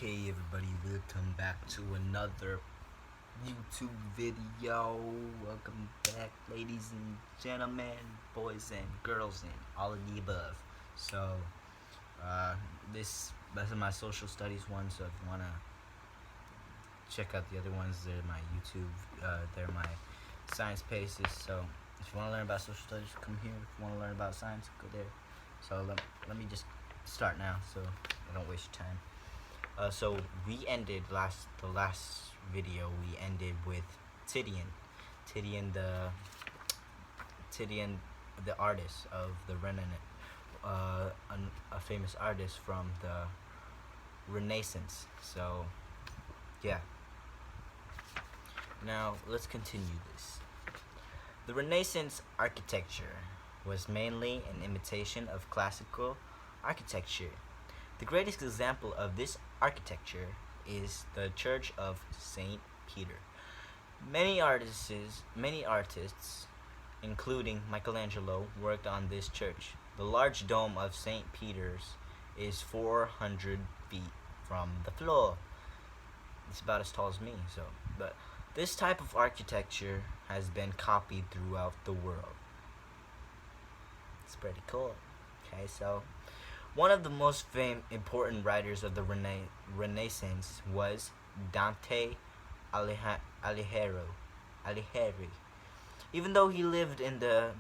Hey everybody, welcome back to another YouTube video. Welcome back, ladies and gentlemen, boys and girls, and all of the above. So, this is my social studies one. So if you wanna check out the other ones, they're my YouTube. They're my science pages. So if you wanna learn about social studies, come here. If you wanna learn about science, go there. So let me just start now, so I don't waste your time. So we ended the last video. We ended with Titian, Titian Titian, the artist of the Renaissance, a famous artist from the Renaissance. So yeah. Now let's continue this. The Renaissance architecture was mainly an imitation of classical architecture. The greatest example of this architecture is the Church of St. Peter. Many artists, including Michelangelo, worked on this church. The large dome of St. Peter's is 400 feet from the floor. It's about as tall as me, but this type of architecture has been copied throughout the world. It's pretty cool. Okay, so one of the most important writers of the Renaissance was Dante Alighieri. Even though he lived in the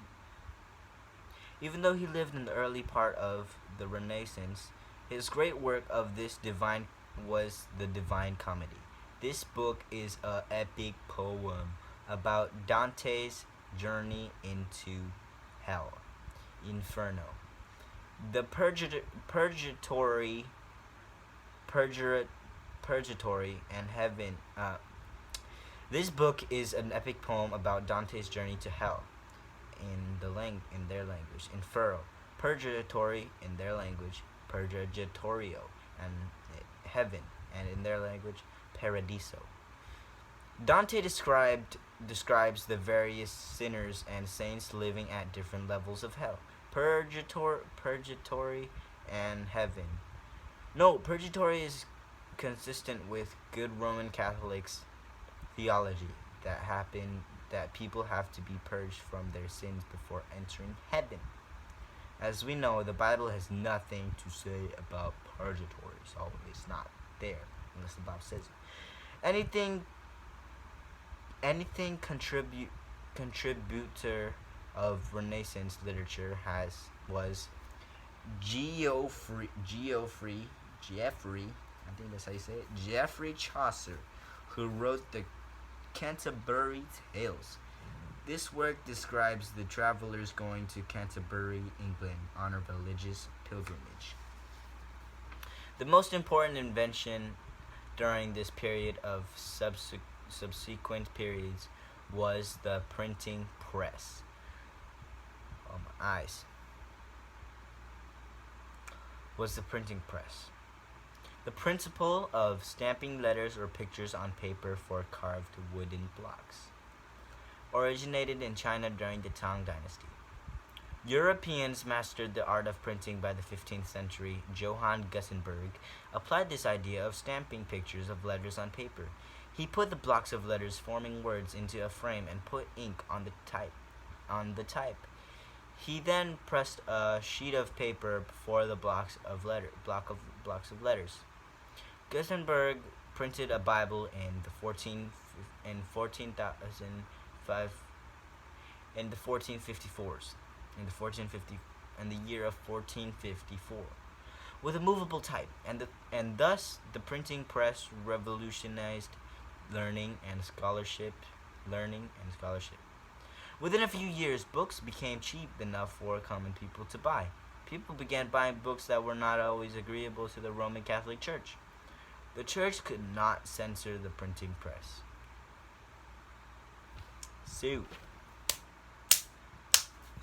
early part of the Renaissance, his great work of this divine was the Divine Comedy. This book is an epic poem about Dante's journey into hell, Inferno. The purgatory and heaven. This book is an epic poem about Dante's journey to hell, in their language, Inferno, purgatory in their language, Purgatorio, and heaven, and in their language, Paradiso. Dante describes the various sinners and saints living at different levels of hell. Purgatory, and heaven. No, purgatory is consistent with good Roman Catholics theology that people have to be purged from their sins before entering heaven. As we know, the Bible has nothing to say about purgatory, so it's not there unless the Bible says it. Anything contributor of Renaissance literature was Geoffrey, I think that's how you say it, Geoffrey Chaucer, who wrote the Canterbury Tales. This work describes the travelers going to Canterbury, England, on a religious pilgrimage. The most important invention during this period of subsequent periods was the printing press. Oh, my eyes. Was the printing press. The principle of stamping letters or pictures on paper for carved wooden blocks originated in China during the Tang Dynasty. Europeans mastered the art of printing by the 15th century. Johann Gutenberg applied this idea of stamping pictures of letters on paper. He put the blocks of letters forming words into a frame and put ink on the type. He then pressed a sheet of paper before the blocks of letters. Gutenberg printed a Bible in the year of 1454 with a movable type, and thus the printing press revolutionized learning and scholarship. Within a few years, books became cheap enough for common people to buy. People began buying books that were not always agreeable to the Roman Catholic Church. The Church could not censor the printing press. So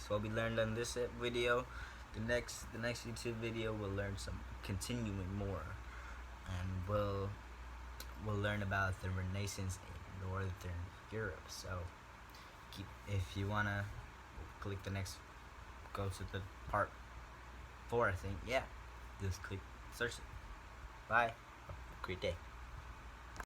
what we learned on this video. The next YouTube video we'll learn some continuing more, and we'll learn about the Renaissance in Northern Europe. So if you wanna click go to the part 4, I think. Yeah, just click search it. Bye. great day.